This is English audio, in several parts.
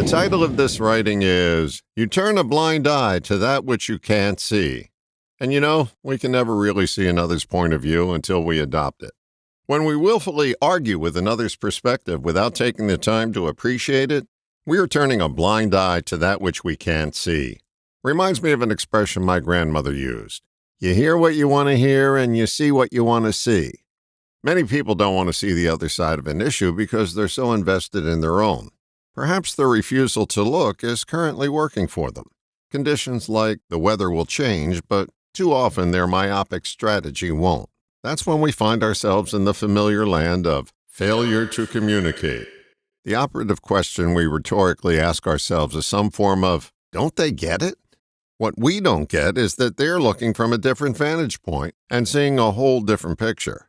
title of this writing is You Turn a Blind Eye to That Which You Can't See. And we can never really see another's point of view until we adopt it. When we willfully argue with another's perspective without taking the time to appreciate it, we are turning a blind eye to that which we can't see. Reminds me of an expression my grandmother used. You hear what you want to hear and you see what you want to see. Many people don't want to see the other side of an issue because they're so invested in their own. Perhaps their refusal to look is currently working for them. Conditions like the weather will change, but too often their myopic strategy won't. That's when we find ourselves in the familiar land of failure to communicate. The operative question we rhetorically ask ourselves is some form of, don't they get it? What we don't get is that they're looking from a different vantage point and seeing a whole different picture.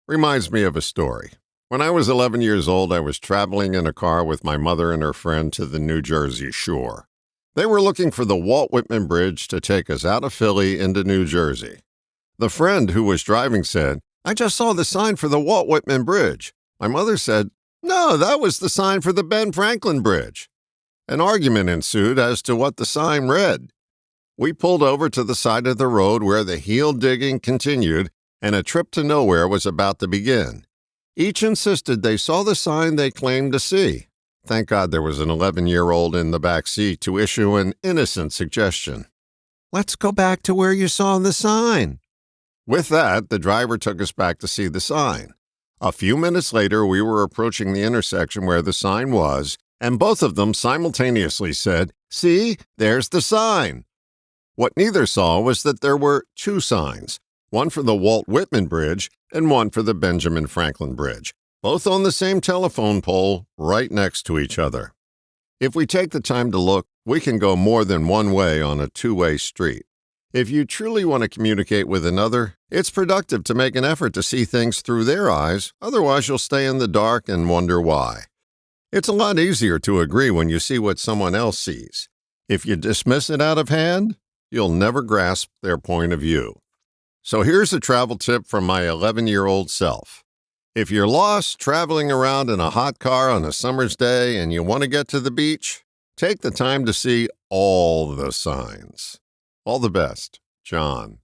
Reminds me of a story. When I was 11 years old, I was traveling in a car with my mother and her friend to the New Jersey shore. They were looking for the Walt Whitman Bridge to take us out of Philly into New Jersey. The friend who was driving said, I just saw the sign for the Walt Whitman Bridge. My mother said, no, that was the sign for the Ben Franklin Bridge. An argument ensued as to what the sign read. We pulled over to the side of the road where the heel digging continued and a trip to nowhere was about to begin. Each insisted they saw the sign they claimed to see. Thank God there was an 11-year-old in the back seat to issue an innocent suggestion. Let's go back to where you saw the sign. With that, the driver took us back to see the sign. A few minutes later, we were approaching the intersection where the sign was, and both of them simultaneously said, see, there's the sign. What neither saw was that there were two signs, one for the Walt Whitman Bridge and one for the Benjamin Franklin Bridge, both on the same telephone pole right next to each other. If we take the time to look, we can go more than one way on a two-way street. If you truly want to communicate with another, it's productive to make an effort to see things through their eyes, otherwise you'll stay in the dark and wonder why. It's a lot easier to agree when you see what someone else sees. If you dismiss it out of hand, you'll never grasp their point of view. So here's a travel tip from my 11-year-old self. If you're lost traveling around in a hot car on a summer's day and you want to get to the beach, take the time to see all the signs. All the best, John.